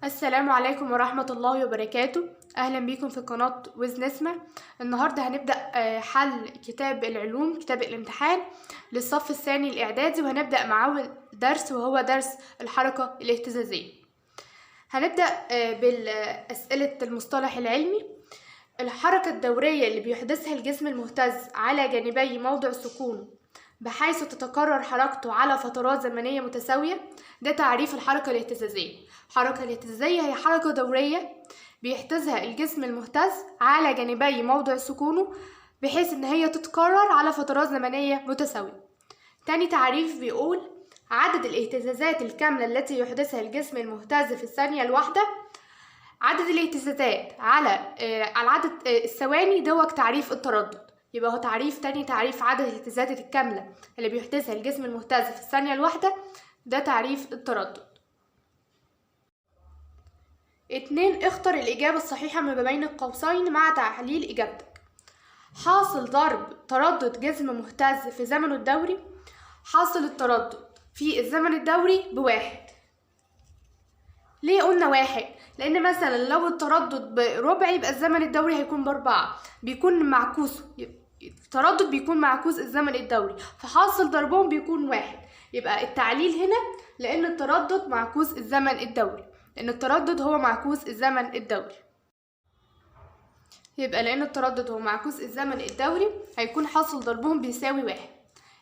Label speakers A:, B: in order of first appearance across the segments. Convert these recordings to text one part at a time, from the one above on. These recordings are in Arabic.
A: السلام عليكم ورحمة الله وبركاته. أهلا بيكم في قناة ويز نسمة. النهاردة هنبدأ حل كتاب العلوم، كتاب الامتحان للصف الثاني الإعدادي، وهنبدأ مع أول درس وهو درس الحركة الاهتزازية. هنبدأ بالأسئلة المصطلح العلمي. الحركة الدورية اللي بيحدثها الجسم المهتز على جانبي موضع سكونه بحيث تتكرر حركته على فترات زمنية متساوية، ده تعريف الحركة الاهتزازية. الحركة الاهتزازية هي حركة دورية بيحتزها الجسم المهتز على جانبي موضع سكونه بحيث ان هي تتكرر على فترات زمنية متساوية. تاني تعريف بيقول عدد الاهتزازات الكاملة التي يحدثها الجسم المهتز في الثانية الواحدة. عدد الاهتزازات على عدد الثواني دوت تعريف التردد. يبقى هو تاني تعريف عدد الاهتزازات الكاملة اللي بيحدثها الجسم المهتز في الثانية الواحدة، ده تعريف التردد. 2. اختر الإجابة الصحيحة ما بين القوسين مع تحليل إجابتك. حاصل ضرب تردد جسم مهتز في زمنه الدوري. حاصل التردد في الزمن الدوري بواحد. ليه قلنا واحد؟ لأن مثلا لو التردد بربع يبقى الزمن الدوري هيكون بأربعة، بيكون معكوسه، التردد بيكون معكوس الزمن الدوري، فحاصل ضربهم بيكون واحد. يبقى التعليل هنا لأن التردد معكوس الزمن الدوري، لأن التردد هو معكوس الزمن الدوري. يبقى لأن التردد هو معكوس الزمن الدوري هيكون حاصل ضربهم بيساوي واحد.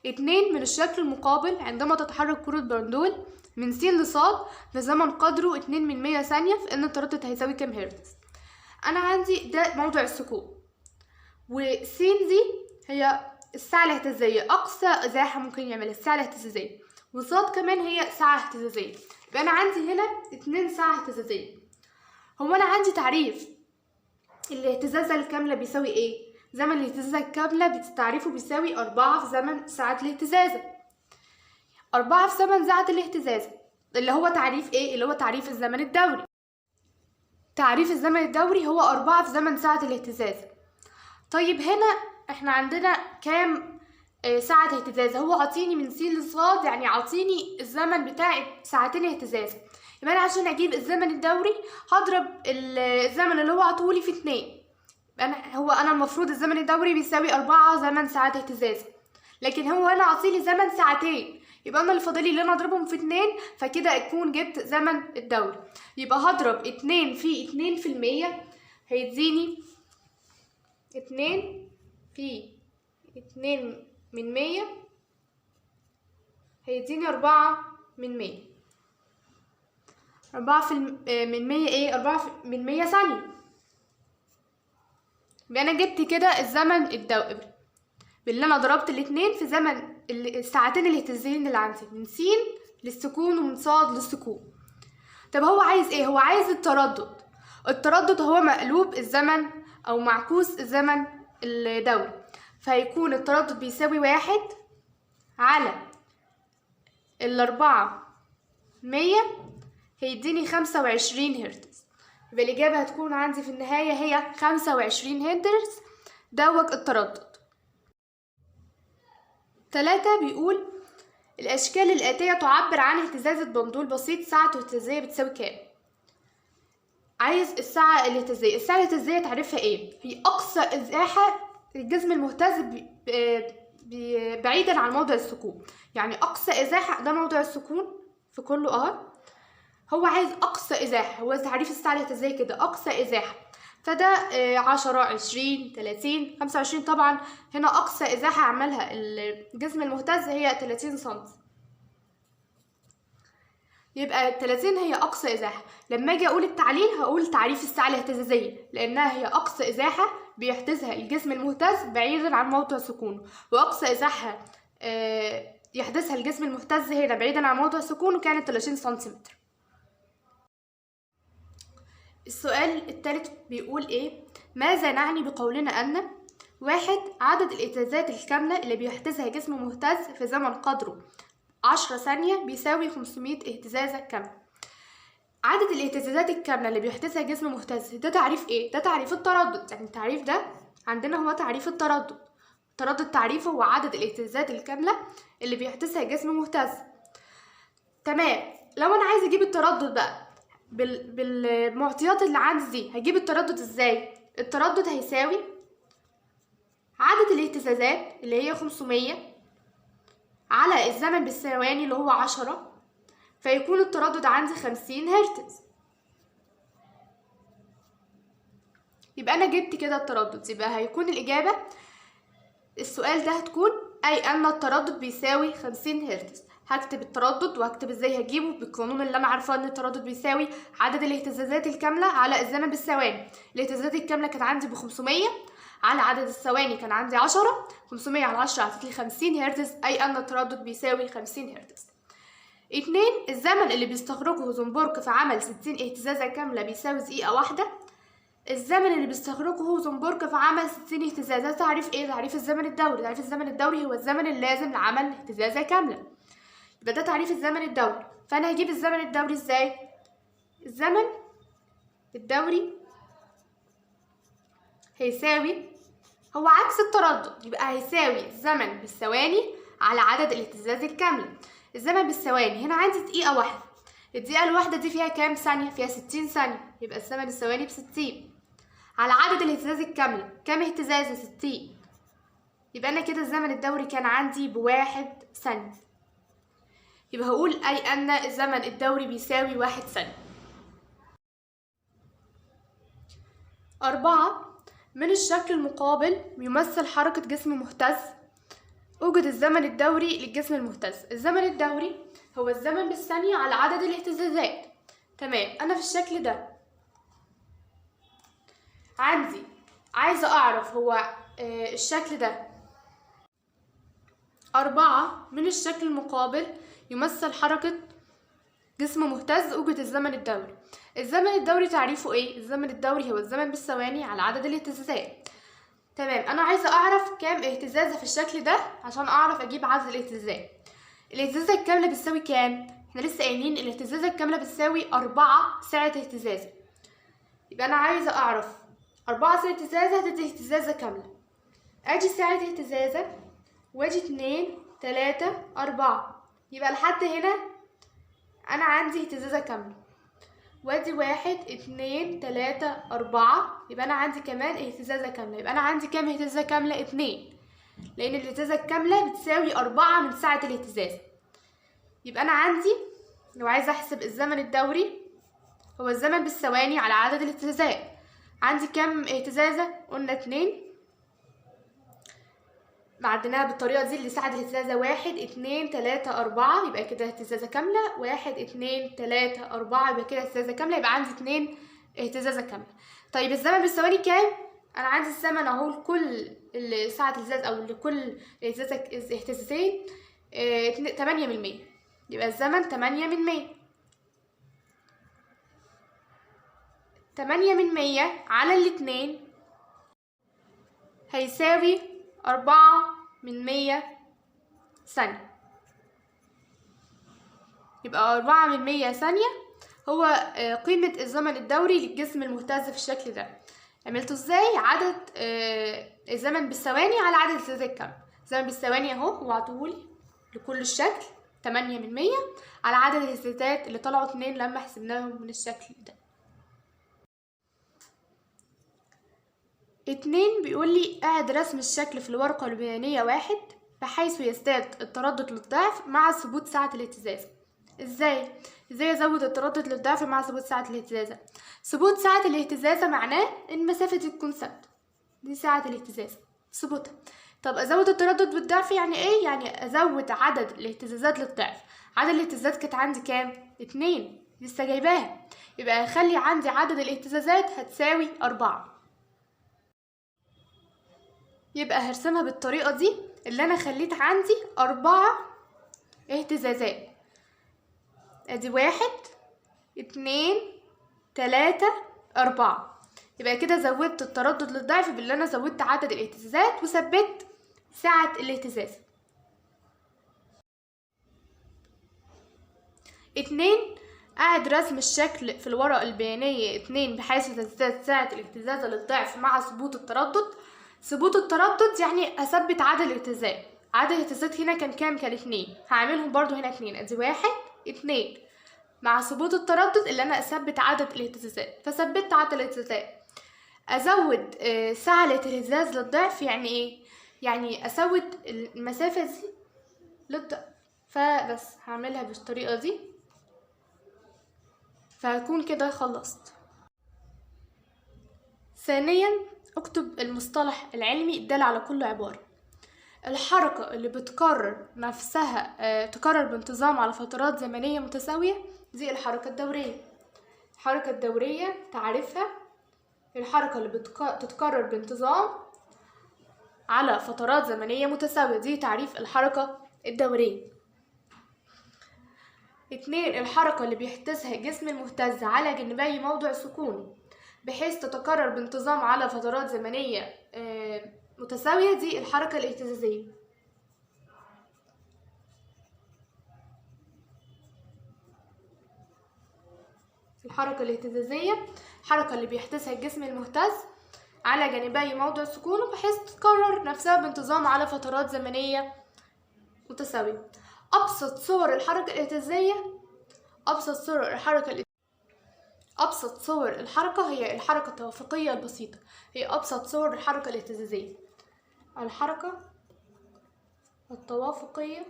A: 2. من الشكل المقابل عندما تتحرك كرة بندول من س لص في زمن قدره 2/100 ثانية، فإن التردد هيساوي كام هرتز؟ أنا عندي ده موضع السكون، وس دي هي الساعة الاهتزازية، أقصى إزاحة ممكن يعملها الساعة الاهتزازية، وصاد كمان هي ساعة اهتزازية. يبقى أنا عندي هنا 2 ساعة اهتزازية. هو أنا عندي تعريف الاهتزازة الكاملة بيساوي إيه؟ زمن الاهتزازة الكاملة تعريفه بيساوي 4 في زمن ساعة الاهتزازة. 4 في زمن ساعة الاهتزازة اللي هو تعريف إيه؟ اللي هو تعريف الزمن الدوري. تعريف الزمن الدوري هو 4 في زمن ساعة الاهتزازة. طيب هنا احنا عندنا كام ساعة اهتزاز؟ هو عطيني من س لص، يعني عطيني الزمن بتاعي ساعتين اهتزاز. يبقى انا عشان اجيب الزمن الدوري هضرب الزمن اللي هو عطولي في 2. انا المفروض الزمن الدوري بيساوي 4 زمن ساعات اهتزاز، لكن هو هنا عطيلي زمن ساعتين، يبقى انا اللي فاضلي اللي انا اضربهم في 2، فكده اكون جبت زمن الدوري. يبقى هضرب 2 في 2% هيديني 2 في 2/100 هيديني 4/100. 4/100 ايه؟ 4/100 ثانية. يبقى انا جبت كده الزمن الدوري باللي انا ضربت الاتنين في زمن الساعتين الاهتزازيين اللي عندي من س للسكون ومن ص للسكون. طب هو عايز ايه؟ هو عايز التردد. التردد هو مقلوب الزمن او معكوس الزمن الدوري، فهيكون التردد بيساوي 1 على 4/100 هيديني 25 هرتز. يبقى الإجابة هتكون عندي في النهاية هي 25 هرتز دوت التردد. 3 بيقول الأشكال الآتية تعبر عن اهتزازة بندول بسيط ساعته الاهتزازية بتساوي كام؟ عايز الساعة الاهتزازية. الساعة الاهتزازية تعرفها ايه؟ هي أقصى إزاحة الجسم المهتز بعيدا عن موضع السكون. يعني أقصى إزاحة ده موضع السكون في كله هو عايز أقصى إزاحة، هو تعريف الساعة الاهتزازية كده أقصى إزاحة، فده 10 20 30 25. طبعا هنا أقصى إزاحة عملها الجسم المهتز هي 30 سنتي، يبقى 30 هي أقصى إزاحة. لما أجي أقول التعليل هقول تعريف الساعة الاهتزازية لأنها هي أقصى إزاحة بيحدثها الجسم المهتز بعيدا عن موضع سكونه، وأقصى إزاحة يحدثها الجسم المهتز هنا بعيدا عن موضع سكونه كانت 30 سنتيمتر. السؤال الثالث بيقول ايه؟ ماذا نعني بقولنا أن 1 عدد الاهتزازات الكاملة اللي بيحدثها جسم مهتز في زمن قدره 10 ثانية بيساوي 500 اهتزازة كاملة. عدد الاهتزازات الكاملة اللي بيحدثها جسم مهتز ده تعريف ايه؟ ده تعريف التردد. يعني التعريف ده عندنا هو تعريف التردد. التردد تعريفه هو عدد الاهتزازات الكاملة اللي بيحدثها جسم مهتز. تمام. لو انا عايز اجيب التردد بقى بالمعطيات اللي عندي دي هجيب التردد ازاي؟ التردد هيساوي عدد الاهتزازات اللي هي 500 على الزمن بالثواني اللي هو 10، فيكون التردد عندي 50 هرتز. يبقى انا جبت كده التردد. يبقى هيكون الاجابه السؤال ده هتكون اي ان التردد بيساوي 50 هرتز. هكتب التردد وهكتب ازاي هجيبه بالقانون اللي انا عارفاه ان التردد بيساوي عدد الاهتزازات الكامله على الزمن بالثواني. الاهتزازات الكامله كانت عندي ب 500 على عدد الثواني كان عندي 10، 500 على 10 هتطلع 50 هرتز، اي ان التردد بيساوي 50 هرتز. 2. الزمن اللي بيستغرقه زنبرك في عمل 60 اهتزازه كامله بيساوي دقيقه واحده. الزمن اللي بيستغرقه زنبرك في عمل 60 اهتزازة تعريف ايه؟ تعريف الزمن الدوري. تعريف الزمن الدوري هو الزمن اللازم لعمل اهتزازة كاملة. يبقى ده تعريف الزمن الدوري. فانا هجيب الزمن الدوري ازاي؟ الزمن الدوري هيساوي هو عكس التردد، يبقى هيساوي الزمن بالثواني على عدد الاهتزازات الكاملة. الزمن بالثواني هنا عندي دقيقة واحدة، الدقيقة الواحدة دي فيها كام ثانية؟ فيها 60 ثانية، يبقى الزمن الثواني ب60 على عدد الاهتزاز الكاملة. كام اهتزازة؟ 60. يبقى أنا كده الزمن الدوري كان عندي ب1 ثانية. يبقى هقول أي أن الزمن الدوري بيساوي 1 ثانية. 4. من الشكل المقابل يمثل حركة جسم مهتز. أوجد الزمن الدوري للجسم المهتز. الزمن الدوري هو الزمن بالثانية على عدد الاهتزازات. تمام. أنا في الشكل ده عندي عايزة أعرف هو الشكل ده 4 من الشكل المقابل يمثل حركة جسم مهتز. أوجد الزمن الدوري. الزمن الدوري تعريفه ايه؟ الزمن الدوري هو الزمن بالثواني على عدد الاهتزازات. تمام. أنا عايزة أعرف كام اهتزازة في الشكل ده عشان أعرف أجيب عدد الاهتزازات. الاهتزازة الكاملة بتساوي كام؟ احنا لسه قايلين الاهتزازة الكاملة بتساوي 4 سعة اهتزازة. يبقى أنا عايزة أعرف 4 سعة اهتزازة هتدي اهتزازة كاملة. أدي سعة اهتزازة وأدي 2 3 4. يبقى لحد هنا أنا عندي اهتزازة كاملة. وأدي 1 2 3 4. يبقى أنا عندي كمان اهتزازة كاملة. يبقى أنا عندي كام اهتزازة كاملة؟ 2، لأن الاهتزازة الكاملة بتساوي 4 من سعة الاهتزاز. يبقى أنا عندي لو عايزة أحسب الزمن الدوري هو الزمن بالثواني على عدد الاهتزازات. عندي كام اهتزازة؟ قلنا 2. عديناها بالطريقة دي اللي سعة الاهتزازة 1 2 3 4. يبقى كده اهتزازة كاملة. 1 2 3 4. يبقى كده اهتزازة كاملة. يبقى عندي 2 اهتزازة كاملة. طيب الزمن بالثواني كام؟ أنا عندي الزمن أهو لكل سعة اهتزاز أو لكل اهتزازتين 8%. يبقى الزمن 8%. 8% على الاتنين هيساوي 4% ثانية. يبقى 4% ثانية هو قيمة الزمن الدوري للجسم المهتز في الشكل ده. عملته ازاي؟ عدد الزمن بالثواني على عدد الاهتزازات الكاملة. الزمن بالثواني اهو هو عطولي لكل الشكل 8% على عدد الاهتزازات اللي طلعوا 2 لما حسبناهم من الشكل ده. 2 بيقول لي اعد رسم الشكل في الورقة البيانية 1 بحيث يزداد التردد للضعف مع ثبوت سعة الاهتزاز. ازاي ازود التردد للضعف مع ثبوت سعة الاهتزاز؟ ثبوت سعة الاهتزاز معناه ان مسافة تكون ثابتة، دي سعة الاهتزاز ثبوتها. طب ازود التردد بالضعف يعني ايه؟ يعني ازود عدد الاهتزازات للضعف. عدد الاهتزازات كانت عندي كام؟ 2 لسه جايباها. يبقى هخلي عندي عدد الاهتزازات هتساوي 4. يبقى هرسمها بالطريقة دي اللي انا خليت عندي 4 اهتزازات. ادي 1 2 3 4. يبقى كده زودت التردد للضعف باللي انا زودت عدد الاهتزازات وثبت سعة الاهتزاز. 2 اعد رسم الشكل في الورقة البيانية 2 بحيث تزداد سعة الاهتزاز للضعف مع ثبوت التردد. ثبوت التردد يعني اثبت عدد الاهتزاز. عدد الاهتزازات هنا كان كام؟ كان 2. هعملهم برضو هنا 2. ادي 1 2. مع ثبوت التردد اللي انا اثبت عدد الاهتزازات، فثبت عدد الاهتزازات. ازود سعة الاهتزاز للضعف، يعني ايه؟ يعني ازود المسافة دي للضعف. فبس هعملها بالطريقة دي، فهكون كده خلصت. ثانيا اكتب المصطلح العلمي الدال على كل عبارة. الحركة اللي بتكرر نفسها تكرر بانتظام على فترات زمنية متساوية دي الحركة الدورية. الحركة الدورية تعريفها الحركة اللي بتتكرر بانتظام على فترات زمنية متساوية، دي تعريف الحركة الدورية. 2 الحركة اللي بيحدثها الجسم المهتز على جانبي موضع سكونه بحيث تتكرر بانتظام على فترات زمنية متساوية، دي الحركة الاهتزازية. الحركة الاهتزازية الحركة اللي بيحدثها الجسم المهتز على جانبي موضع سكونه بحيث تتكرر نفسها بانتظام على فترات زمنية متساوية. أبسط صور الحركة الاهتزازية أبسط صور الحركة هي الحركة التوافقية البسيطة، هي أبسط صور الحركة الاهتزازية. الحركة التوافقية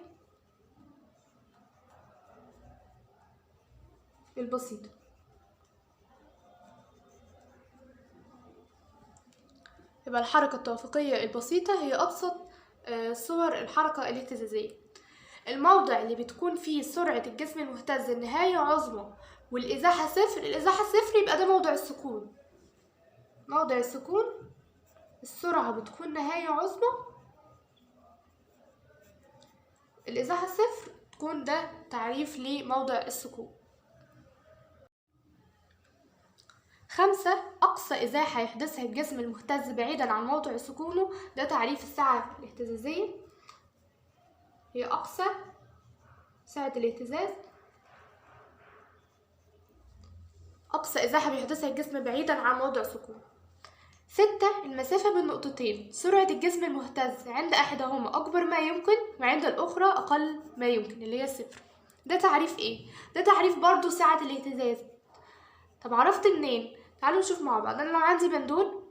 A: البسيطة. يبقى الحركة التوافقية البسيطة هي أبسط صور الحركة الاهتزازية. الموضع اللي بتكون فيه سرعة الجسم المهتز النهاية عظمى والإزاحة صفر، الإزاحة صفر يبقى ده موضع السكون. موضع السكون السرعة بتكون نهاية عظمى، الإزاحة صفر تكون ده تعريف لموضع السكون. 5 أقصى إزاحة يحدثها الجسم المهتز بعيدا عن موضع سكونه، ده تعريف السعة الاهتزازية، هي أقصى سعة الاهتزاز، أقصى إزاحة بيحدثها الجسم بعيدا عن موضع سكونه. 6 المسافة بين نقطتين سرعة الجسم المهتز عند أحدهما أكبر ما يمكن وعند الأخرى أقل ما يمكن اللي هي الصفر، ده تعريف إيه؟ ده تعريف برضو سعة الاهتزاز. طب عرفت منين؟ تعالوا نشوف مع بعض. أنا لو عندي بندول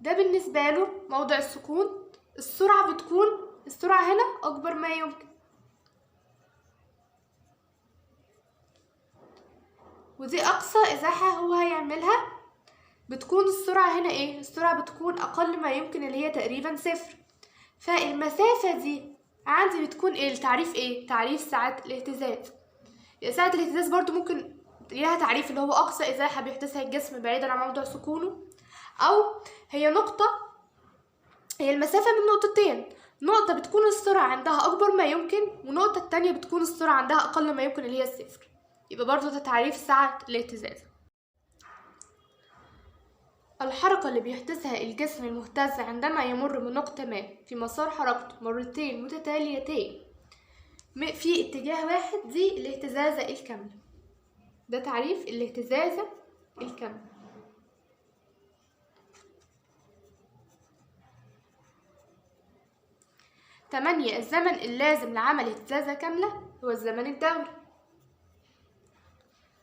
A: ده بالنسبة له موضع السكون، السرعة بتكون السرعة هنا أكبر ما يمكن، ودي أقصى إزاحة هو هيعملها، بتكون السرعة هنا إيه؟ السرعة بتكون أقل ما يمكن اللي هي تقريبا صفر. فالمسافة دي عندي بتكون إيه؟ التعريف إيه؟ تعريف سعة الاهتزاز. سعة الاهتزاز برضو ممكن ليها تعريف اللي هو أقصى إزاحة بيحدثها الجسم بعيدا عن موضع سكونه، أو هي نقطة، هي المسافة من نقطتين، نقطة بتكون السرعة عندها أكبر ما يمكن ونقطة التانية بتكون السرعة عندها أقل ما يمكن اللي هي الصفر، يبقى برضو ده تعريف سعة الاهتزاز. الحركة اللي بيحدثها الجسم المهتز عندما يمر من نقطة ما في مسار حركته مرتين متتاليتين في اتجاه واحد، دي الاهتزازة الكاملة، ده تعريف الاهتزازة الكاملة. 8 الزمن اللازم لعمل اهتزازة كاملة هو الزمن الدوري.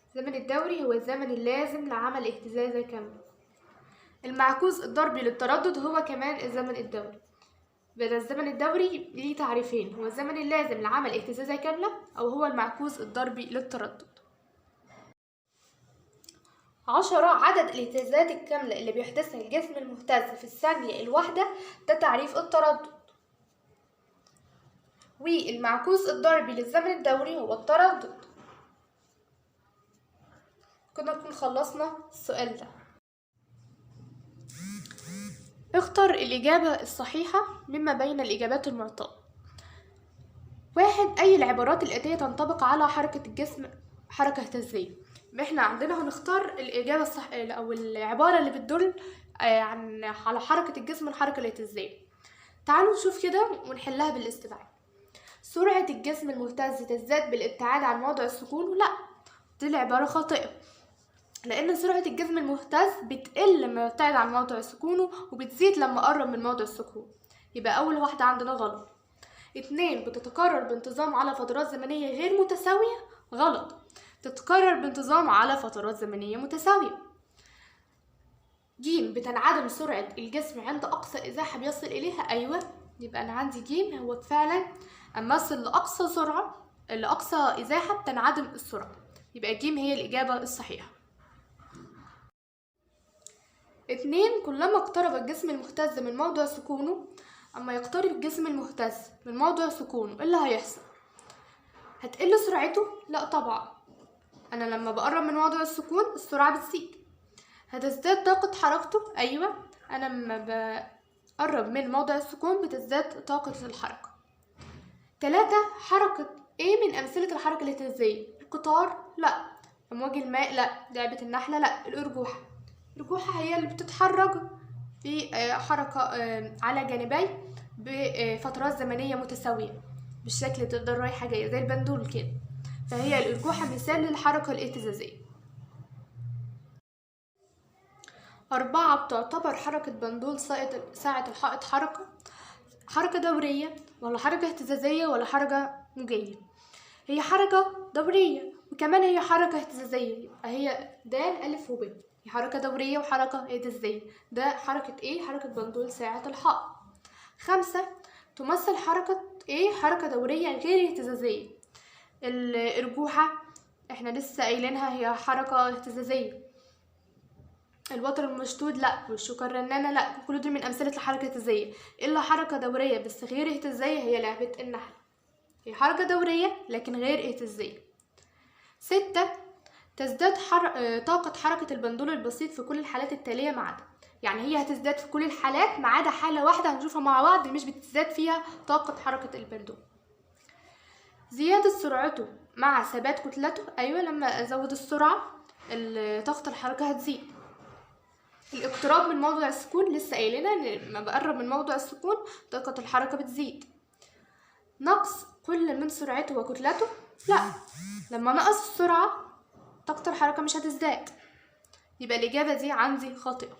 A: الزمن الدوري هو الزمن اللازم لعمل اهتزازة كاملة. المعكوس الضربي للتردد هو كمان الزمن الدوري. بدأ الزمن الدوري ليه تعريفين، هو الزمن اللازم لعمل اهتزازة كاملة أو هو المعكوس الضربي للتردد. 10 عدد الاهتزازات الكاملة اللي بيحدثها الجسم المهتز في الثانية الواحدة، ده تعريف التردد. والمعكوس الضربي للزمن الدوري هو التردد. كنا نكون خلصنا السؤال ده. اختر الإجابة الصحيحة مما بين الإجابات المعطاة. 1 أي العبارات الآتية تنطبق على حركة الجسم حركة اهتزازية. احنا عندنا هنختار الإجابة الصح أو العبارة اللي بتدل على حركة الجسم الحركة الاهتزازية. تعالوا نشوف كده ونحلها بالاستبعاد. سرعة الجسم المهتز تزداد بالابتعاد عن موضع السكون، لا، دي العبارة خاطئة، لأن سرعة الجسم المهتز بتقل لما يبتعد عن موضع سكونه وبتزيد لما قرب من موضع السكون، يبقى أول واحدة عندنا غلط. 2 بتتكرر بانتظام على فترات زمنية غير متساوية. غلط، تتكرر بانتظام على فترات زمنية متساوية. ج بتنعدم سرعة الجسم عند أقصى إزاحة بيصل إليها. أيوة، يبقى أنا عندي ج هو فعلا أما أصل لأقصى سرعة لأقصى إزاحة بتنعدم السرعة، يبقى ج هي الإجابة الصحيحة. 2 كلما اقترب الجسم المهتز من موضع سكونه، أما يقترب الجسم المهتز من موضع سكونه إيه اللي هيحصل؟ هتقل سرعته؟ لا طبعا، أنا لما بقرب من موضع السكون السرعة بتزيد. هتزداد طاقة حركته؟ أيوة، أنا لما بقرب من موضع السكون بتزداد طاقة الحركة. 3 حركة إيه من أمثلة الحركة الاهتزازية؟ القطار؟ لا. أمواج الماء؟ لا. لعبة النحلة؟ لا. الأرجوحة. الأرجوحة هي اللي بتتحرك بحركة على جانبي بفترات زمنية متساوية بالشكل تقدر رايحة جاية زي البندول كده، فهي الأرجوحة مثال للحركة الاهتزازية. 4 بتعتبر حركة بندول ساعة الحائط حركة دورية ولا حركة اهتزازية ولا حركة موجية؟ هي حركة دورية وكمان هي حركة اهتزازية، يبقى هي د أ وب، هي حركة دورية وحركة اهتزازية. ده حركة ايه؟ حركة بندول ساعة الحائط. 5 تمثل حركة ايه؟ حركة دورية غير اهتزازية. الأرجوحة احنا لسه قايلينها هي حركة اهتزازية. الوتر المشدود لا، والشوكة الرنانة لا، كل دول من أمثلة الحركة الاهتزازية. إلا حركة دورية بس غير اهتزازية هي لعبة النحل، هي حركة دورية لكن غير اهتزازية. 6 تزداد طاقة حركة البندول البسيط في كل الحالات التالية ما عدا، يعني هي هتزداد في كل الحالات ما عدا حالة واحدة هنشوفها مع بعض مش بتزداد فيها طاقة حركة البندول. زيادة سرعته مع ثبات كتلته. أيوة، لما أزود السرعة طاقة الحركة هتزيد. الاقتراب من موضع السكون لسه قايلنا ان لما بقرب من موضع السكون طاقة الحركة بتزيد. نقص كل من سرعته وكتلته؟ لا، لما نقص السرعة طاقة الحركة مش هتزداد، يبقى الإجابة دي عندي خاطئة.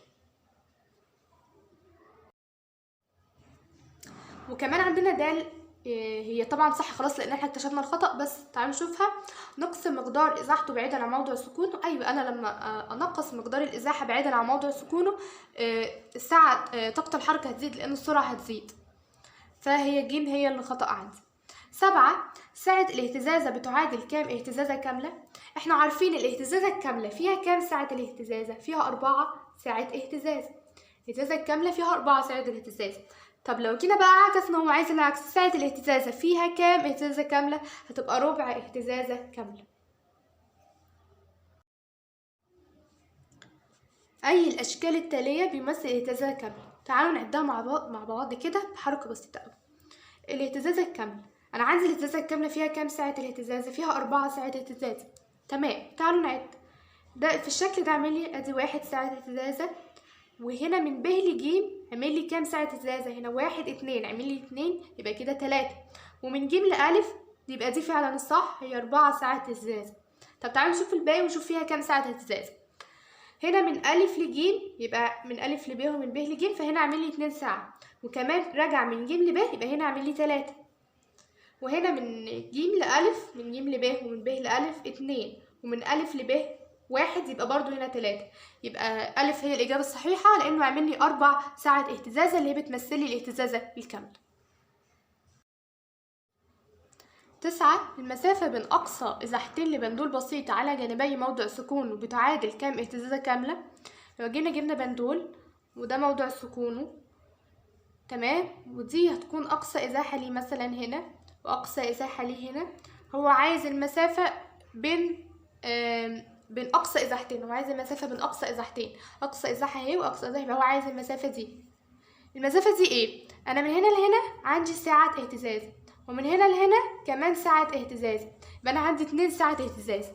A: وكمان عندنا د هي طبعا صح خلاص لان احنا اكتشفنا الخطأ، بس تعالوا نشوفها. نقص مقدار ازاحته بعيدا عن موضع سكونه. ايوه، انا لما انقص مقدار الازاحه بعيدا عن موضع سكونه الساعه طاقه الحركه هتزيد لان السرعه هتزيد، فهي ج هي اللي خطأ عندي. 7 ساعة الاهتزازة بتعادل كام اهتزازة كاملة؟ احنا عارفين الاهتزازة الكاملة فيها كام ساعة الاهتزازة؟ فيها 4 ساعات اهتزاز. الاهتزازة الكاملة فيها 4 ساعات الاهتزاز. طب لو جينا بقى عكسنا هو عايز العكس، ساعة الاهتزازة فيها كام اهتزازة كاملة؟ هتبقى ربع اهتزازة كاملة. أي الأشكال التالية بيمثل اهتزازة كاملة؟ تعالوا نعدها مع بعض كده بحركة بسيطة أوي. الاهتزازة الكاملة، أنا عندي الاهتزازة الكاملة فيها كام ساعة الاهتزازة؟ فيها 4 ساعات اهتزازة. تمام، تعالوا نعد. ده في الشكل ده اعمل لي ادي 1 ساعة اهتزازة، وهنا من ب ل ج اعمل لي كام ساعة اهتزازة؟ هنا 1 2 اعمل لي 2 يبقى كده 3، ومن ج ل أ يبقى دي فعلا الصح هي 4 ساعات اهتزازة. طب تعالوا نشوف الباقي ونشوف فيها كام ساعة اهتزازة. هنا من أ ل ج يبقى من أ ل ب ومن ب ل ج، فهنا اعمل لي 2 ساعة، وكمان راجع من ج ل ب يبقى هنا اعمل لي 3، وهنا من ج ل أ من ج ل ب ومن ب ل أ 2، ومن أ ل ب 1 يبقى برضو هنا 3، يبقى أ هي الإجابة الصحيحة لأنه عامل لي 4 ساعات اهتزازة اللي هي بتمثل لي الاهتزازة الكاملة. 9 المسافة بين أقصى إزاحتين لبندول بسيط على جانبي موضع سكونه بتعادل كام اهتزازة كاملة؟ لو جبنا بندول وده موضع سكونه تمام، ودي هتكون أقصى إزاحة ليه مثلا هنا وأقصى إزاحة ليه هنا، هو عايز المسافة بين أقصى إزاحتين، هو عايز المسافة بين أقصى إزاحتين، أقصى إزاحة اهي وأقصى إزاحة، يبقى هو عايز المسافة دي. المسافة دي إيه؟ أنا من هنا لهنا عندي ساعة اهتزاز، ومن هنا لهنا كمان ساعة اهتزاز، يبقى أنا عندي 2 ساعة اهتزاز.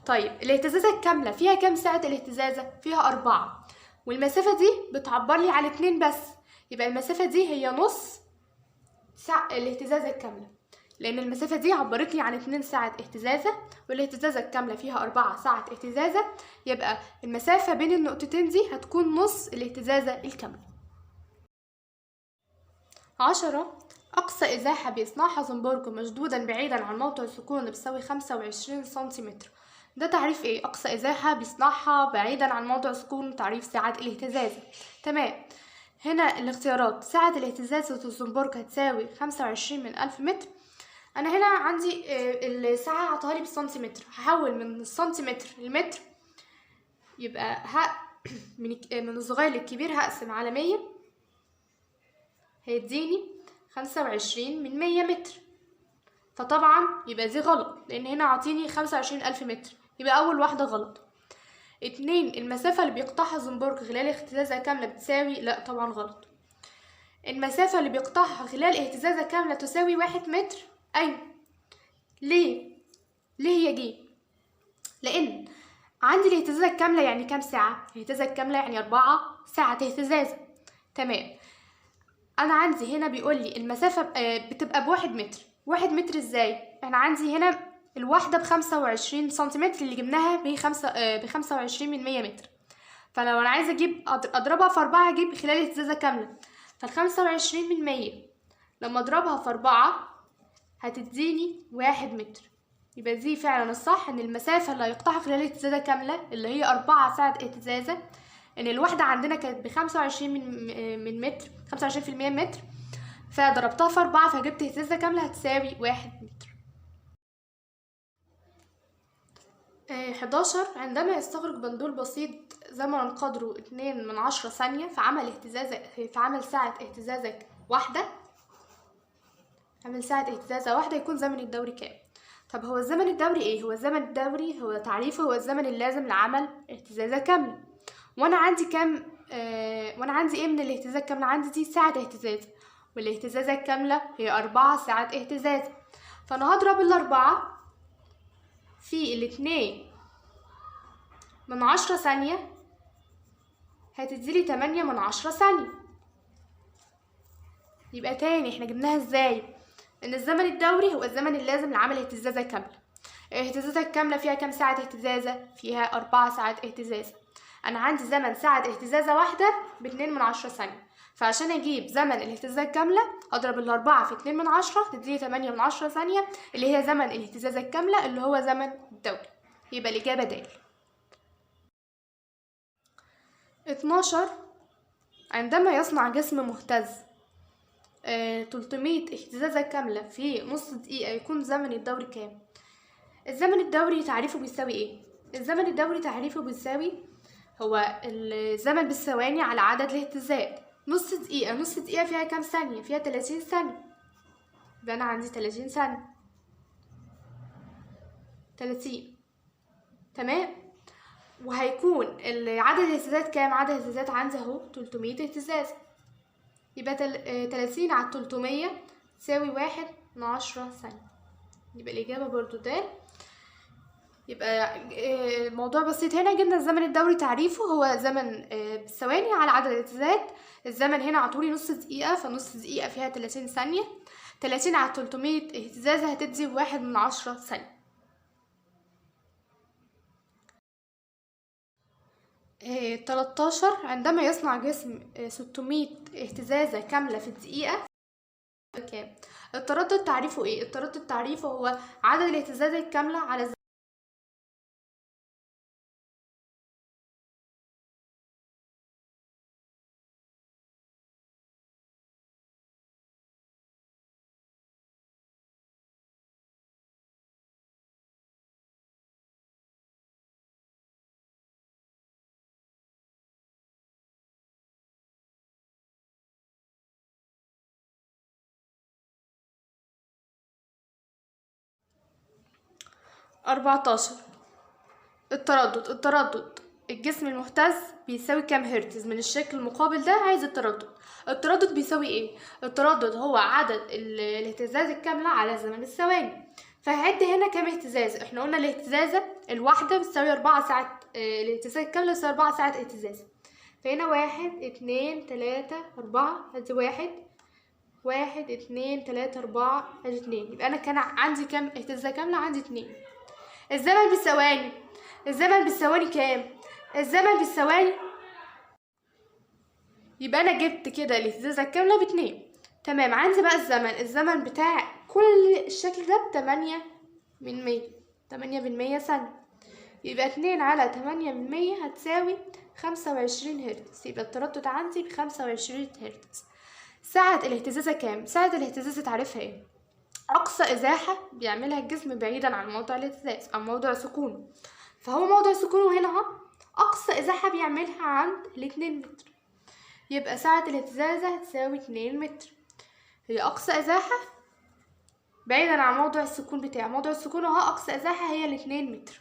A: طيب الاهتزازة الكاملة فيها كام ساعة الاهتزازة؟ فيها 4، والمسافة دي بتعبر لي عن 2 بس، يبقى المسافة دي هي نص ساعة الاهتزازة الكاملة، لأن المسافة دي عبرت لي عن 2 ساعة اهتزازة، والاهتزازة الكاملة فيها 4 ساعة اهتزازة، يبقى المسافة بين النقطتين دي هتكون نص الاهتزازة الكاملة. 10 أقصى إزاحة بيصنعها زنبرك مشدودا بعيدا عن موضع السكون بتساوي 25 سنتيمتر. ده تعريف ايه؟ أقصى إزاحة بيصنعها بعيدا عن موضع سكون، تعريف سعة الاهتزاز. تمام. هنا الاختيارات: سعة الاهتزاز الزنبرك هتساوي 25 من 1000 متر. أنا هنا عندي الساعة عطاها لي بالسنتيمتر، هحول من السنتيمتر للمتر، يبقى من الصغير للكبير هقسم على 100، هيديني 25 من 100 متر. فطبعا يبقى دي غلط، لان هنا عاطيني 25,000 متر، يبقى اول واحدة غلط. 2 المسافة اللي بيقطعها زنبرك خلال اهتزازة كاملة بتساوي، لا طبعا غلط. المسافة اللي بيقطعها خلال اهتزازة كاملة تساوي 1 متر. ايوه. ليه هي دي؟ لان عندي الاهتزازة الكاملة يعني كام ساعة؟ الاهتزازة الكاملة يعني 4 ساعة اهتزازة. تمام. انا عندي هنا بيقول لي المسافة بتبقى ب1 متر. 1 متر ازاي؟ انا عندي هنا الواحدة ب25 سنتيمتر اللي جبناها ب25 من 100 متر. فلو انا عايزة اجيب اضربها في 4 هجيب خلال اهتزازة كاملة. فال25 من 100 لما اضربها في 4 هتديني 1 متر. يبقى دي فعلا الصح، ان المسافة اللي هيقطعها خلال اهتزازة كاملة اللي هي 4 ساعة اهتزازة، ان الواحدة عندنا كانت ب25 من متر، 25% متر، فضربتها في 4 فجبت اهتزازة كاملة هتساوي 1 متر. 11 عندما يستغرق بندول بسيط زمنا قدره 2/10 ثانية في عمل ساعة اهتزازة واحدة، يكون زمن الدوري كام؟ طب هو الزمن الدوري ايه؟ هو الزمن الدوري هو تعريفه هو الزمن اللازم لعمل اهتزازة كاملة. وانا عندي كام ايه من الاهتزازة الكاملة؟ عندي دي ساعة اهتزاز، والاهتزازة الكاملة هي 4 ساعات اهتزاز. فانا هضرب 4 في 2/10 ثانية هتديلي 8/10 ثانية. يبقى تاني احنا جبناها ازاي؟ ان الزمن الدوري هو الزمن اللازم لعمل اهتزازة كاملة. الاهتزازة الكاملة فيها كام ساعة اهتزازة؟ فيها 4 ساعات اهتزازة. انا عندي زمن ساعة اهتزازة واحدة ب2/10 ثانية، فعشان اجيب زمن الاهتزازة الكاملة اضرب 4 في 2/10 تديني 8/10 ثانية، اللي هي زمن الاهتزازة الكاملة اللي هو زمن الدوري. يبقى الإجابة د. 12 عندما يصنع جسم مهتز 300 اهتزازة كاملة في نص دقيقة يكون زمن الدوري كام؟ الزمن الدوري تعريفه بيساوي ايه؟ الزمن الدوري تعريفه بيساوي هو الزمن بالثواني على عدد الاهتزازات. نص دقيقة فيها كام ثانية؟ فيها 30 ثانية. يبقى أنا عندي 30 ثانية. 30. تمام. وهيكون عدد الاهتزازات كام؟ عدد الاهتزازات عندي اهو 300 اهتزاز. يبقى 30 على 300 تساوي 1/10 ثانية. يبقى الإجابة برضو د. يبقى الموضوع بسيط. هنا جبنا الزمن الدوري تعريفه هو زمن بالثواني على عدد الاهتزازات. الزمن هنا عطولي نص دقيقة، فنص دقيقة فيها 30 ثانية. 30 على 300 اهتزازة هتدي 1/10 ثانية. 13 عندما يصنع جسم 600 اهتزازة كاملة في الدقيقة كام؟ التردد تعريفه ايه؟ التردد تعريفه هو عدد الاهتزازات الكاملة على 14 التردد الجسم المهتز بيساوي كام هرتز؟ من الشكل المقابل ده عايز التردد بيساوي ايه؟ التردد هو عدد الاهتزاز الكاملة على زمن الثواني. فهعد هنا كام اهتزاز؟ احنا قلنا الاهتزازة الواحدة بتساوي 4 ساعات، الاهتزاز الكاملة بتساوي 4 ساعات اهتزاز. فهنا 1 2 3 4 ادي 1 2 3 4 ادي 2. يبقى انا كان عندي كام اهتزازة كاملة؟ عندي 2. الزمن بالثواني كام؟ الزمن بالثواني، يبقى انا جبت كده الاهتزازة الكاملة ب2. تمام. عندي بقى الزمن بتاع كل الشكل ده ب8 ثانية. يبقى 2/8 هتساوي 25 هرتز. يبقى التردد عندي ب25 هرتز. سعة الاهتزازة كام؟ سعة الاهتزازة تعرفها ايه؟ أقصى إزاحة بيعملها الجسم بعيدا عن موضع الاهتزاز أو موضع سكونه. فهو موضع سكونه هنا اهو، أقصى إزاحة بيعملها عند 2 متر. يبقى سعة الاهتزازة هتساوي 2 متر. هي أقصى إزاحة بعيدا عن موضع السكون بتاعه. موضع السكون اهو أقصى إزاحة هي 2 متر.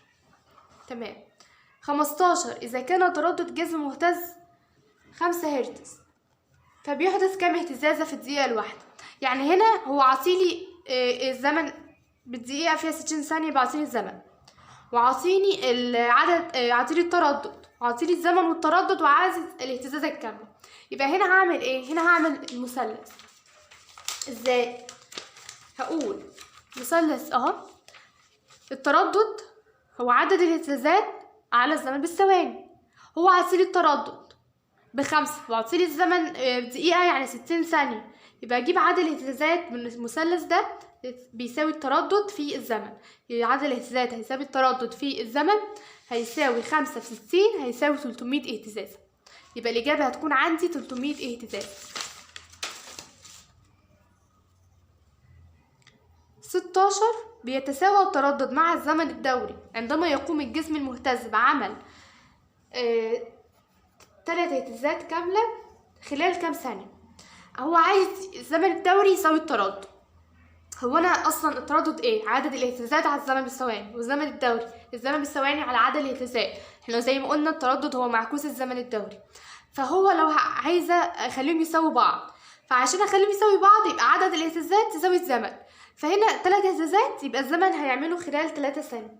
A: تمام. 15. إذا كان تردد جسم مهتز 5 هرتز فبيحدث كام اهتزازة في الدقيقة الواحدة؟ يعني هنا هو عاطيلي الزمن بالدقيقة فيها 60 ثانية، بعطيني الزمن وعاطيني العدد، عاطيلي التردد وعاطيلي الزمن والتردد وعايز الاهتزازة الكاملة. يبقى هنا هعمل ايه؟ هنا هعمل المثلث. ازاي؟ هقول مثلث اهو، التردد هو عدد الاهتزازات على الزمن بالثواني. هو عاطيلي التردد ب5 وعاطيلي الزمن بدقيقة يعني 60 ثانية. يبقى اجيب عدد الاهتزازات من المثلث ده بيساوي التردد في الزمن. يبقى عدد الاهتزازات هيساوي التردد في الزمن هيساوي 5 في 60 هيساوي 300 اهتزاز. يبقى الإجابة هتكون عندي 300 اهتزاز. 16. بيتساوى التردد مع الزمن الدوري عندما يقوم الجسم المهتز بعمل 3 اهتزازات كاملة خلال كام ثانية. هو عايز الزمن الدوري يساوي التردد. هو انا اصلا التردد ايه؟ عدد الاهتزازات على الزمن بالثواني، والزمن الدوري الزمن بالثواني على عدد الاهتزازات. احنا زي ما قلنا التردد هو معكوس الزمن الدوري. فهو لو عايزه اخليهم يساووا بعض، فعشان اخليهم يساوي بعض يبقى عدد الاهتزازات تساوي الزمن. فهنا 3 اهتزازات يبقى الزمن هيعمله خلال 3 ثانية،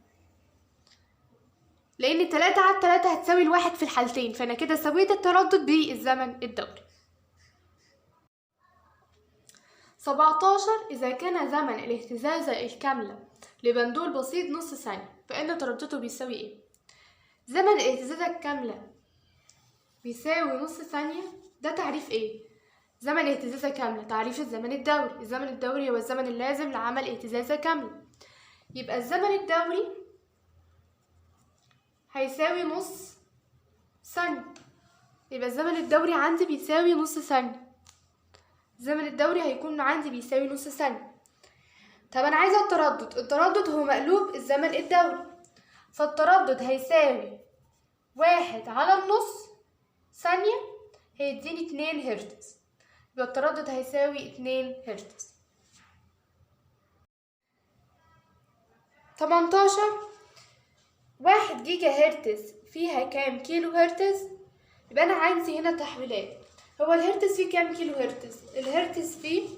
A: لان 3 على 3 هتساوي الواحد في الحالتين. فانا كده سويت التردد بالزمن الدوري. 17. إذا كان زمن الاهتزازة الكاملة لبندول بسيط نص ثانية فإن تردده بيساوي إيه؟ زمن الاهتزازة الكاملة بيساوي نص ثانية، ده تعريف إيه؟ زمن الاهتزازة كاملة تعريف الزمن الدوري. الزمن الدوري هو الزمن اللازم لعمل اهتزازة كاملة. يبقى الزمن الدوري هيساوي نص ثانية. يبقى الزمن الدوري عندي بيساوي نص ثانية. الزمن الدوري هيكون عندي بيساوي نص ثانية. طب انا عايزه التردد هو مقلوب الزمن الدوري، فالتردد هيساوي 1 على النص ثانية هيديني 2 هرتز. يبقى التردد هيساوي 2 هرتز. 18. 1 جيجا هرتز فيها كام كيلو هرتز؟ يبقى انا عندي هنا تحويلات. هو الهرتز فيه كام كيلو هرتز؟ الهرتز فيه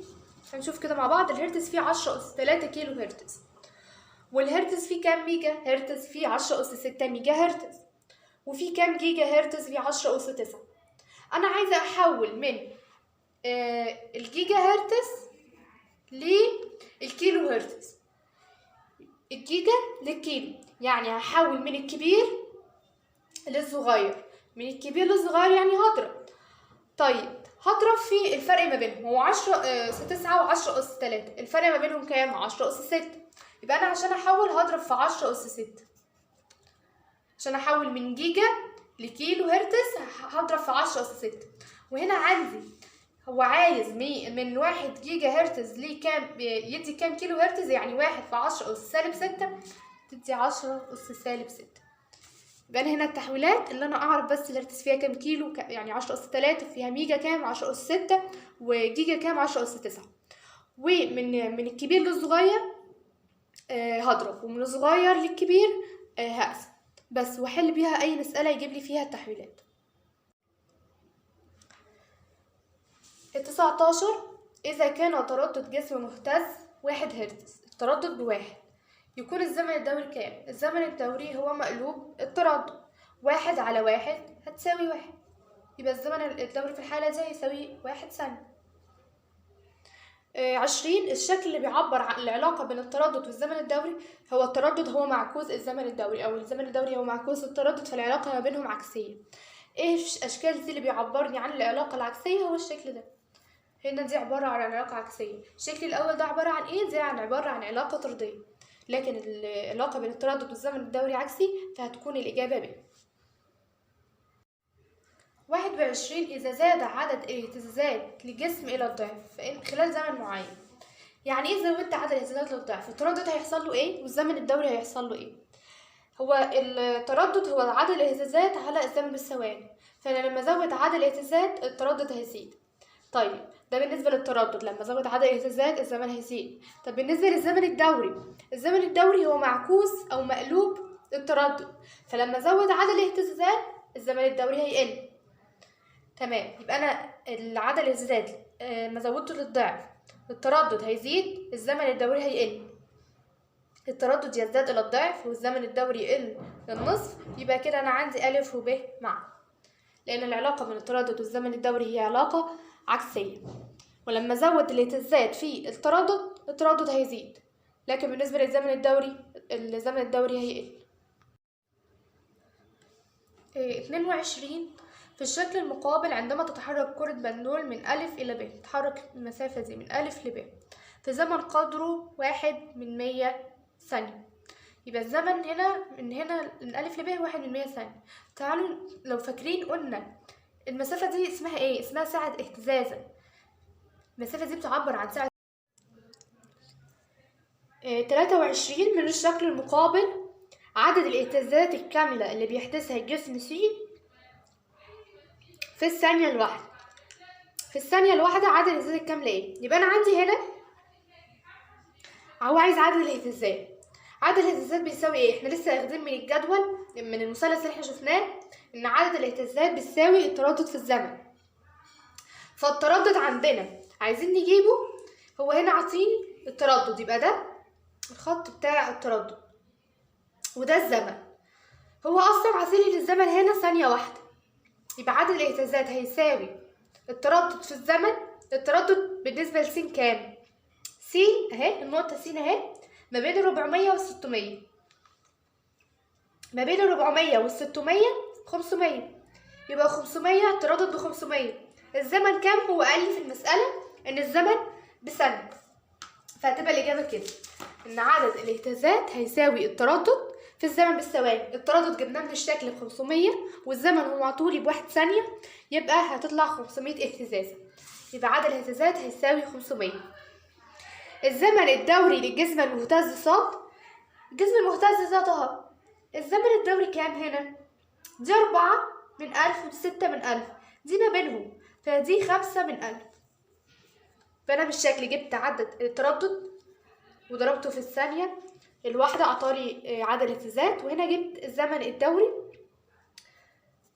A: هنشوف كده مع بعض. الهرتز فيه 10 أس 3 كيلو هرتز. والهرتز فيه كام ميجا هرتز؟ فيه 10 أس 6 ميجا هرتز. وفيه كام جيجا هرتز؟ فيه 10 أس 9. انا عايزه احول من الجيجا هرتز للكيلو هرتز. الجيجا للكيلو، يعني هحول من الكبير للصغير. من الكبير للصغير يعني هضرب. طيب هضرب في الفرق ما بينهم. هو 10 أس 9 و10 أس 3. الفرق ما بينهم كام؟ 10 أس 6. يبقى انا عشان احول هضرب في 10 أس 6. عشان احول من جيجا لكيلو هرتز هضرب في 10 أس 6. وهنا عندي هو عايز من 1 جيجا هرتز ليه كام، يدي كام كيلو هرتز؟ يعني 1 في 10 أس سالب 6 تدي 10 أس سالب 6. يبقى انا هنا التحويلات اللي انا اعرف بس الهرتز فيها كام كيلو، يعني 10 أس 3 فيها ميجا كام 10 أس 6 وجيجا كام 10 أس 9. ومن الكبير للصغير هضرب، ومن الصغير للكبير هقسم بس، واحل بيها اي مسألة يجيب لي فيها التحويلات. 19. إذا كان تردد جسم مهتز 1 هرتز، التردد ب1، يكون الزمن الدوري كام؟ الزمن الدوري هو مقلوب التردد. 1 على 1 هتساوي 1. يبقى الزمن الدوري في الحالة دي هيساوي 1 ثانية. 20. الشكل اللي بيعبر عن العلاقة بين التردد والزمن الدوري هو التردد هو معكوس الزمن الدوري، أو الزمن الدوري هو معكوس التردد، فالعلاقة ما بينهم عكسية. ايه الأشكال دي اللي بيعبرني عن العلاقة العكسية؟ هو الشكل ده. هنا دي عبارة عن علاقة عكسية. الشكل الأول ده عبارة عن ايه؟ دي عبارة عن علاقة طردية، لكن العلاقة بين التردد والزمن الدوري عكسي، فهتكون الإجابة ب. 21 إذا زاد عدد الاهتزازات لجسم إلى الضعف فإن خلال زمن معين. يعني إيه زودت عدد الاهتزازات للضعف؟ التردد هيحصل له إيه؟ والزمن الدوري هيحصل له إيه؟ هو التردد هو عدد الاهتزازات على الزمن بالثواني، فأنا لما أزود عدد الاهتزازات التردد هيزيد. طيب ده بالنسبة للتردد، لما أزود عدد الاهتزازات الزمن هيزيد. طب بالنسبة للزمن الدوري، الزمن الدوري هو معكوس أو مقلوب التردد، فلما أزود عدد الاهتزازات الزمن الدوري هيقل. تمام، يبقى أنا العدد الاهتزازات ما زودته للضعف التردد هيزيد، الزمن الدوري هيقل. التردد يزداد إلى الضعف والزمن الدوري يقل للنصف، يبقى كده أنا عندي أ وب معا، لأن العلاقة بين التردد والزمن الدوري هي علاقة عكسية. ولما أزود الاهتزازات في التردد هيزيد، لكن بالنسبة للزمن الدوري الزمن الدوري هيقل. 22 في الشكل المقابل عندما تتحرك كرة بندول من أ إلى ب، تتحرك المسافة دي من أ لب في زمن قدره 1/100 ثانية. يبقى الزمن هنا من أ لب 1/100 ثانية. تعالوا لو فاكرين قلنا المسافة دي اسمها ايه؟ اسمها ساعة اهتزازة. المسافة دي بتعبر عن ساعة. 23 من الشكل المقابل عدد الاهتزازات الكاملة اللي بيحدثها الجسم س في الثانية الواحدة. في الثانية الواحدة عدد الاهتزازات الكاملة ايه؟ يبقى أنا عندي هنا هو عايز عدد الاهتزازات. عدد الاهتزازات بيساوي ايه؟ احنا لسه واخدين من الجدول من المثلث اللي احنا شفناه ان عدد الاهتزازات بتساوي التردد في الزمن. فالتردد عندنا عايزين نجيبه، هو هنا عاطيني التردد، يبقى ده الخط بتاع التردد وده الزمن. هو اصلا عاطيني للزمن هنا ثانية واحدة، يبقى عدد الاهتزازات هيساوي التردد في الزمن. التردد بالنسبة لس كام؟ س اهي، النقطة س اهي ما بين 400 و 600. ما بين 400 و 600 500، يبقى 500 التردد ب 500. الزمن كام؟ هو قال لي في المسألة ان الزمن بثانية، فهتبقى الإجابة كده ان عدد الاهتزازات هيساوي التردد في الزمن بالثواني. التردد جبناه من الشكل ب 500 والزمن هو معطولي ب1 ثانية، يبقى هتطلع 500 اهتزازة، يبقى عدد الاهتزازات هيساوي 500. الزمن الدوري للجسم المهتز ص. الجسم المهتز ص اهو، الزمن الدوري كام هنا؟ دي 4 من 1000 ودي 6 من 1000، دي ما بينهم، فدي 5 من 1000. فأنا بالشكل جبت عدد التردد وضربته في الثانية الواحدة عطالي عدد الاهتزازات، وهنا جبت الزمن الدوري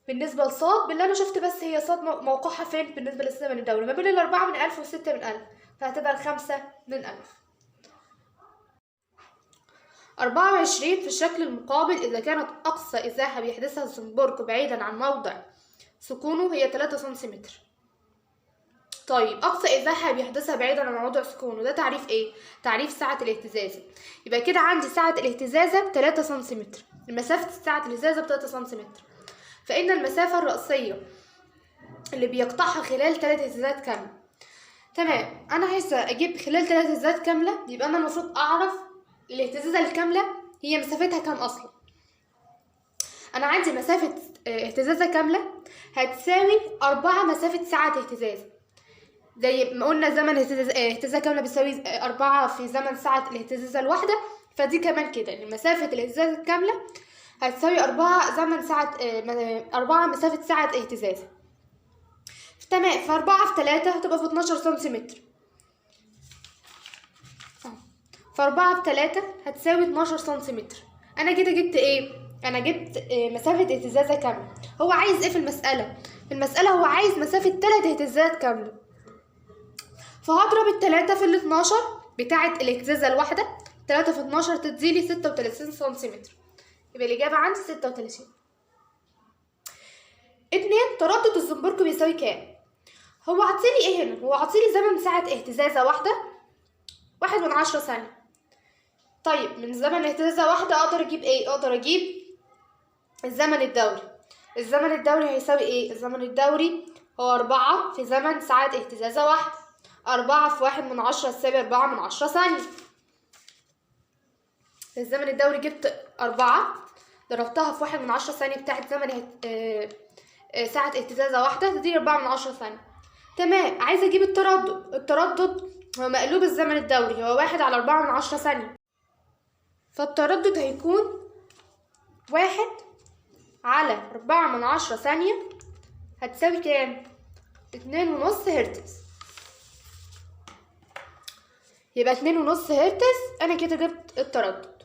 A: بالنسبة لصاد باللي أنا شفت، بس هي صاد موقعها فين بالنسبة للزمن الدوري؟ ما بين 4 من 1000 و6 من 1000، فهتبقى 5 من 1000. 24 في الشكل المقابل إذا كانت أقصى إزاحة بيحدثها الزنبرك بعيدا عن موضع سكونه هي 3 سنتيمتر. طيب أقصى إزاحة بيحدثها بعيدا عن موضع سكونه ده تعريف إيه؟ تعريف سعة الاهتزازة. يبقى كده عندي سعة الاهتزازة 3 سنتيمتر، مسافة سعة الاهتزازة 3 سنتيمتر، فإن المسافة الرأسية اللي بيقطعها خلال 3 اهتزازات كاملة. تمام، أنا عايزة أجيب خلال 3 اهتزازات كاملة، يبقى أنا المفروض أعرف الاهتزازة الكاملة هي مسافتها كام أصلا. أنا عندي مسافة اهتزازة كاملة هتساوي 4 مسافة سعة اهتزاز. زي ما قلنا زمن اهتزازة كاملة بيساوي 4 في زمن سعة الاهتزازة الواحدة، فدي كمان كده ان مسافة الاهتزاز الكاملة هتساوي 4 زمن سعة 4 مسافة سعة اهتزاز. تمام، ف4 في 3 هتبقى في 12 سنتيمتر، ف4 في 3 هتساوي 12 سنتيمتر. انا كده جبت ايه؟ انا جبت مسافة اهتزازة كاملة. هو عايز ايه في المسألة؟ في المسألة هو عايز مسافة 3 اهتزازات كاملة، فهضرب 3 في 12 بتاعة الاهتزازة الواحدة. 3 في 12 تديلي 36 سنتيمتر، يبقى الإجابة عندي 36. 2 تردد الزنبرك بيساوي كام؟ هو عطيلي ايه هنا؟ هو عطيلي زمن ساعة اهتزازة واحدة 1/10 ثانية. طيب من زمن اهتزازة واحدة اقدر اجيب ايه؟ اقدر اجيب الزمن الدوري. الزمن الدوري هيساوي ايه؟ الزمن الدوري هو 4 في زمن ساعة اهتزازة واحدة، 4 في 1/10 تساوي 4/10 ثانية. في الزمن الدوري جبت 4 ضربتها في 1/10 ثانية بتاعت زمن ساعة اهتزازة واحدة تديني 4/10 ثانية. تمام، عايزة اجيب التردد هو مقلوب الزمن الدوري، هو 1/4/10 ثانية، فالتردد هيكون 1/4/10 ثانية هتساوي كام؟ 2.5 هرتز. يبقى 2.5 هرتز. انا كده جبت التردد.